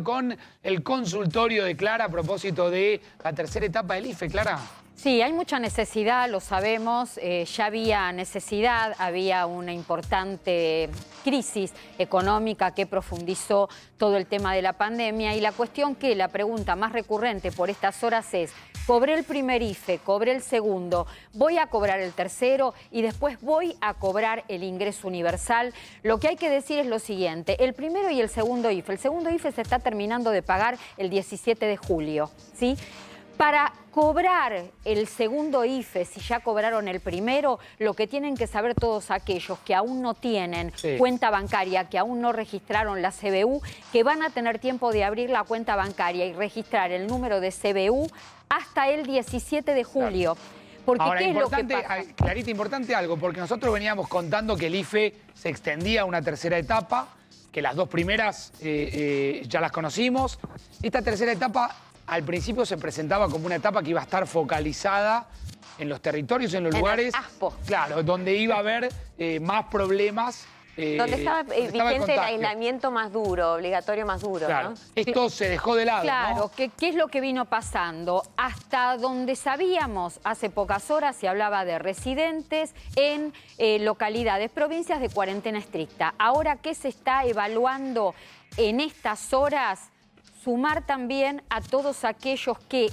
Con el consultorio de Clara a propósito de la tercera etapa del IFE, Clara. Sí, hay mucha necesidad, lo sabemos, ya había necesidad, había una importante crisis económica que profundizó todo el tema de la pandemia y la cuestión que la pregunta más recurrente por estas horas es: cobré el primer IFE, cobré el segundo, voy a cobrar el tercero y después voy a cobrar el ingreso universal. Lo que hay que decir es lo siguiente: el primero y el segundo IFE se está terminando de pagar el 17 de julio, ¿sí? Para cobrar el segundo IFE, si ya cobraron el primero, lo que tienen que saber todos aquellos que aún no tienen cuenta bancaria, que aún no registraron la CBU, que van a tener tiempo de abrir la cuenta bancaria y registrar el número de CBU hasta el 17 de julio. Claro. Porque ahora, ¿qué es lo que pasa? Clarita, importante algo, porque nosotros veníamos contando que el IFE se extendía a una tercera etapa, que las dos primeras ya las conocimos. Esta tercera etapa al principio se presentaba como una etapa que iba a estar focalizada en los territorios, en los lugares, claro, donde iba a haber más problemas. Donde estaba vigente el aislamiento más duro, obligatorio más duro, claro, ¿no? Esto se dejó de lado, claro, ¿no? ¿Qué es lo que vino pasando? Hasta donde sabíamos, hace pocas horas se hablaba de residentes en localidades, provincias de cuarentena estricta. Ahora, ¿qué se está evaluando en estas horas? Sumar también a todos aquellos que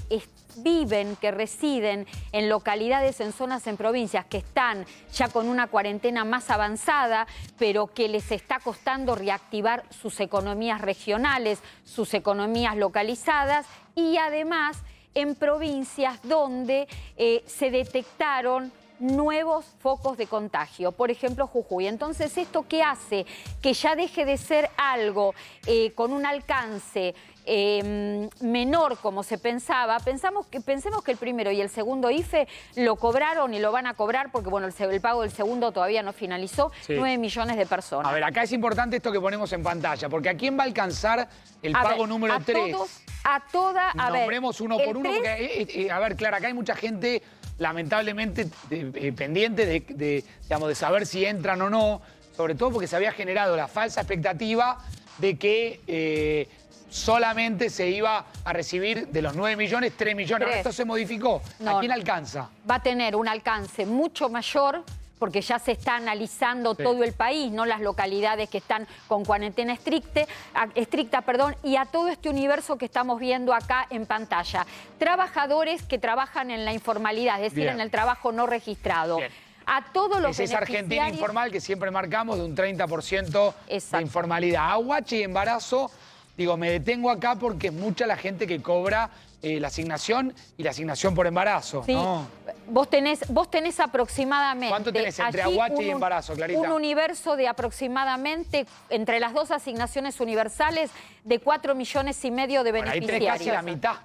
viven, que residen en localidades, en zonas, en provincias que están ya con una cuarentena más avanzada, pero que les está costando reactivar sus economías regionales, sus economías localizadas, y además en provincias donde se detectaron nuevos focos de contagio, por ejemplo Jujuy. Entonces, ¿esto qué hace? Que ya deje de ser algo con un alcance menor como se pensaba. Pensemos que el primero y el segundo IFE lo cobraron y lo van a cobrar porque, bueno, el pago del segundo todavía no finalizó, 9 millones de personas. A ver, acá es importante esto que ponemos en pantalla, porque ¿a quién va a alcanzar el pago número 3? Nombremos uno por uno, porque, a ver, Clara, acá hay mucha gente lamentablemente pendiente de saber si entran o no, sobre todo porque se había generado la falsa expectativa de que solamente se iba a recibir de los 9 millones, 3 millones. Ahora esto se modificó. No, ¿a quién alcanza? Va a tener un alcance mucho mayor, porque ya se está analizando todo el país, no las localidades que están con cuarentena estricta, y a todo este universo que estamos viendo acá en pantalla. Trabajadores que trabajan en la informalidad, es decir, en el trabajo no registrado. Bien. A todos los esa Argentina informal que siempre marcamos de un 30% de informalidad. Aguache y embarazo, digo, me detengo acá porque es mucha la gente que cobra la asignación y la asignación por embarazo, sí. ¿no? Vos tenés aproximadamente... ¿Cuánto tenés entre aguache y embarazo, Clarita? Un universo de aproximadamente, entre las dos asignaciones universales, de 4,5 millones de beneficiarios. Ahí tenés casi la mitad.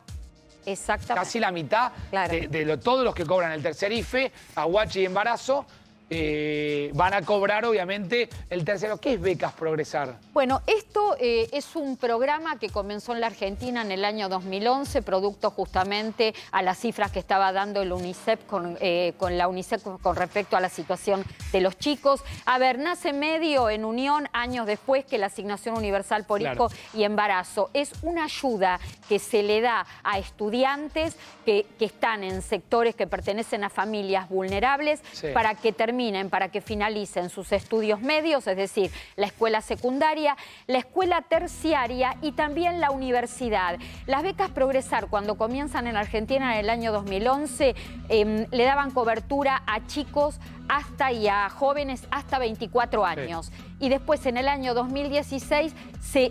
Exactamente. Casi la mitad de todos los que cobran el tercer IFE, aguache y embarazo, van a cobrar obviamente el tercero. ¿Qué es Becas Progresar? Bueno, esto es un programa que comenzó en la Argentina en el año 2011, producto justamente a las cifras que estaba dando el UNICEF con la UNICEF con respecto a la situación de los chicos. A ver, nace medio en unión años después que la asignación universal por hijo y embarazo. Es una ayuda que se le da a estudiantes que están en sectores que pertenecen a familias vulnerables para que para que finalicen sus estudios medios, es decir, la escuela secundaria, la escuela terciaria y también la universidad. Las becas Progresar, cuando comienzan en Argentina en el año 2011, le daban cobertura a chicos y a jóvenes hasta 24 años. Y después, en el año 2016,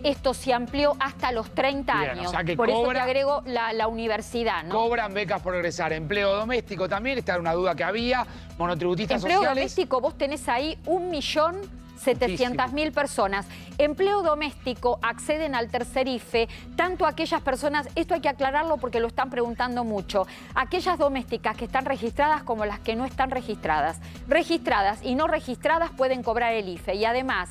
esto se amplió hasta los 30 años. O sea que por eso te agrego la universidad, ¿no? Cobran becas Progresar. Empleo doméstico también, esta era una duda que había. Monotributistas sociales. Empleo doméstico, vos tenés ahí 1.700.000 personas. Empleo doméstico acceden al tercer IFE, tanto aquellas personas, esto hay que aclararlo porque lo están preguntando mucho, aquellas domésticas que están registradas como las que no están registradas. Registradas y no registradas pueden cobrar el IFE y además,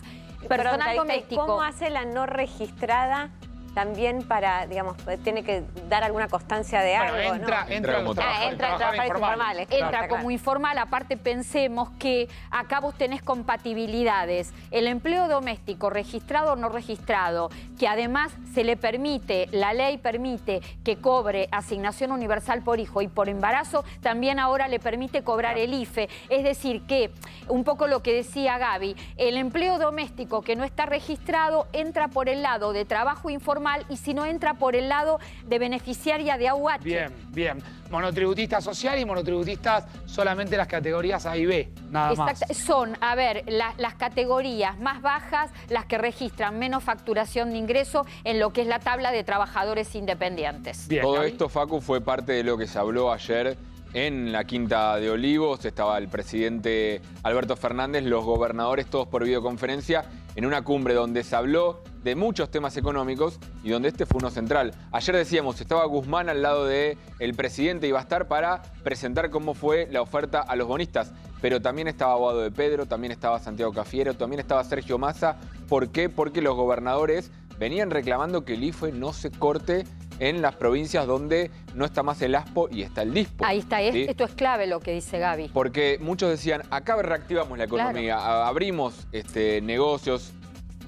personal doméstico... ¿Cómo hace la no registrada también para, digamos, tiene que dar alguna constancia de algo, entra, ¿no? entra como trabajadores informales. Entra como informal, aparte pensemos que acá vos tenés compatibilidades. El empleo doméstico, registrado o no registrado, que además se le permite, la ley permite que cobre asignación universal por hijo y por embarazo, también ahora le permite cobrar el IFE. Es decir que, un poco lo que decía Gaby, el empleo doméstico que no está registrado entra por el lado de trabajo informal y si no entra por el lado de beneficiaria de AUH. Bien, bien. Monotributista social y monotributistas solamente las categorías A y B, nada más. Son, a ver, las categorías más bajas, las que registran menos facturación de ingreso en lo que es la tabla de trabajadores independientes. Bien, todo esto, Facu, fue parte de lo que se habló ayer en la Quinta de Olivos. Estaba el presidente Alberto Fernández, los gobernadores todos por videoconferencia, en una cumbre donde se habló de muchos temas económicos y donde este fue uno central. Ayer decíamos, estaba Guzmán al lado del presidente, iba a estar para presentar cómo fue la oferta a los bonistas, pero también estaba Guado de Pedro, también estaba Santiago Cafiero, también estaba Sergio Massa. ¿Por qué? Porque los gobernadores venían reclamando que el IFE no se corte en las provincias donde no está más el ASPO y está el DISPO. Ahí está, ¿sí? Esto es clave lo que dice Gaby. Porque muchos decían, acá reactivamos la economía, claro, abrimos negocios,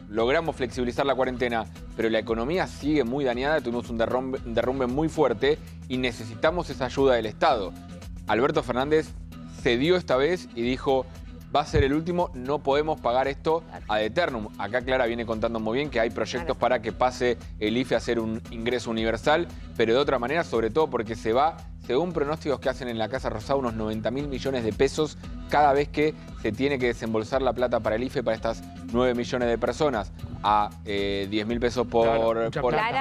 logramos flexibilizar la cuarentena, pero la economía sigue muy dañada, tuvimos un derrumbe muy fuerte y necesitamos esa ayuda del Estado. Alberto Fernández cedió esta vez y dijo, va a ser el último, no podemos pagar esto ad eternum. Acá Clara viene contando muy bien que hay proyectos para que pase el IFE a ser un ingreso universal, pero de otra manera, sobre todo porque se va, según pronósticos que hacen en la Casa Rosada, unos 90.000 millones de pesos cada vez que se tiene que desembolsar la plata para el IFE para estas 9 millones de personas. A 10.000 pesos por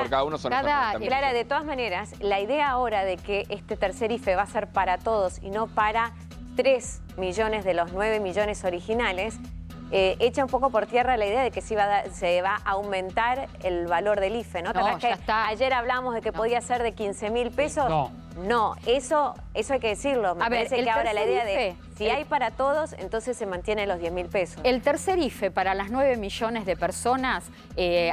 cada uno son Clara, de todas maneras, la idea ahora de que este tercer IFE va a ser para todos y no para 3 millones de los 9 millones originales, echa un poco por tierra la idea de que se va a aumentar el valor del IFE, ¿no? ¿Te acuerdas que ayer hablamos de que podía ser de 15.000 pesos? No, eso hay que decirlo. Me parece que ahora la idea de si hay para todos, entonces se mantiene los 10.000 pesos. El tercer IFE para las 9 millones de personas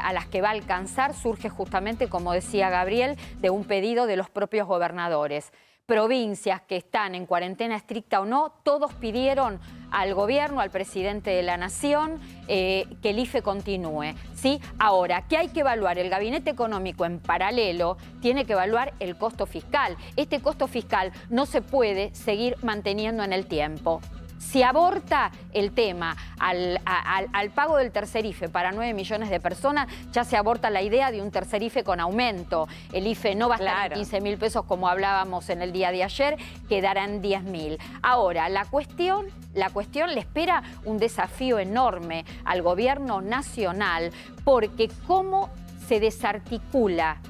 a las que va a alcanzar surge justamente, como decía Gabriel, de un pedido de los propios gobernadores. Provincias que están en cuarentena estricta o no, todos pidieron al gobierno, al presidente de la Nación, que el IFE continúe, ¿sí? Ahora, ¿qué hay que evaluar? El Gabinete Económico en paralelo tiene que evaluar el costo fiscal. Este costo fiscal no se puede seguir manteniendo en el tiempo. Si aborta el tema al pago del tercer IFE para 9 millones de personas, ya se aborta la idea de un tercer IFE con aumento. El IFE no va a estar en 15.000 pesos como hablábamos en el día de ayer, quedará en 10.000. Ahora, la cuestión le espera un desafío enorme al gobierno nacional, porque cómo se desarticula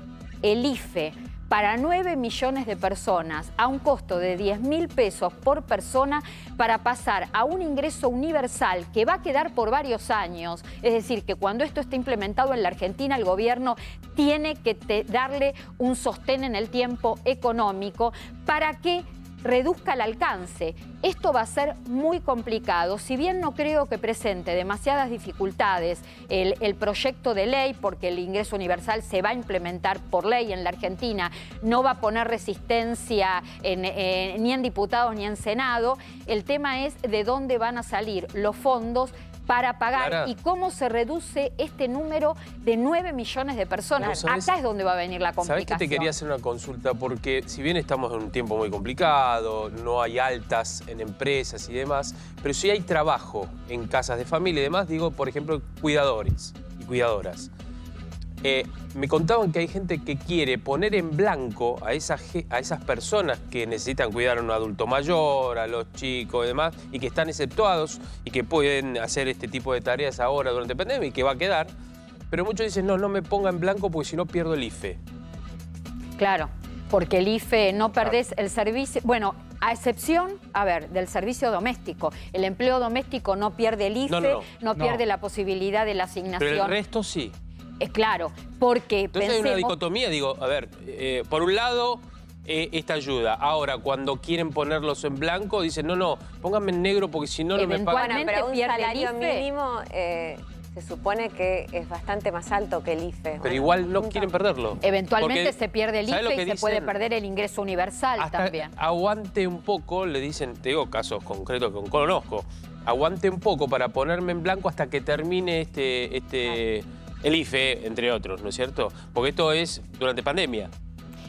el IFE para 9 millones de personas a un costo de 10.000 pesos por persona para pasar a un ingreso universal que va a quedar por varios años. Es decir, que cuando esto esté implementado en la Argentina, el gobierno tiene que darle un sostén en el tiempo económico para que reduzca el alcance. Esto va a ser muy complicado. Si bien no creo que presente demasiadas dificultades el proyecto de ley, porque el ingreso universal se va a implementar por ley en la Argentina, no va a poner resistencia ni en diputados ni en Senado, el tema es de dónde van a salir los fondos para pagar y cómo se reduce este número de 9 millones de personas. Acá es donde va a venir la complicación. ¿Sabés que te quería hacer una consulta? Porque si bien estamos en un tiempo muy complicado, no hay altas en empresas y demás, pero sí hay trabajo en casas de familia y demás, digo, por ejemplo, cuidadores y cuidadoras. Me contaban que hay gente que quiere poner en blanco a esas personas que necesitan cuidar a un adulto mayor, a los chicos y demás, y que están exceptuados y que pueden hacer este tipo de tareas ahora durante la pandemia y que va a quedar. Pero muchos dicen, no me ponga en blanco porque si no pierdo el IFE. Claro, porque el IFE no perdés el servicio. Bueno, a excepción, a ver, del servicio doméstico. El empleo doméstico no pierde el IFE, no pierde la posibilidad de la asignación. Pero el resto sí. Claro, porque entonces hay una dicotomía, digo, a ver, por un lado, esta ayuda. Ahora, cuando quieren ponerlos en blanco, dicen, no, pónganme en negro porque si no, no me pagan. Bueno, pero un salario mínimo se supone que es bastante más alto que el IFE. Pero Bueno, igual no nunca- quieren perderlo. Eventualmente Porque, se pierde el ¿sabés lo IFE y que se puede dicen? perder el ingreso universal Hasta también. aguante un poco, le dicen, te digo casos concretos que conozco, aguante un poco para ponerme en blanco hasta que termine el IFE, entre otros, ¿no es cierto? Porque esto es durante pandemia.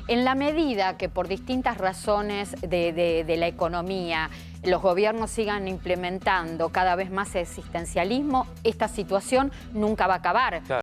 En la medida que por distintas razones de la economía los gobiernos sigan implementando cada vez más existencialismo, esta situación nunca va a acabar. Claro.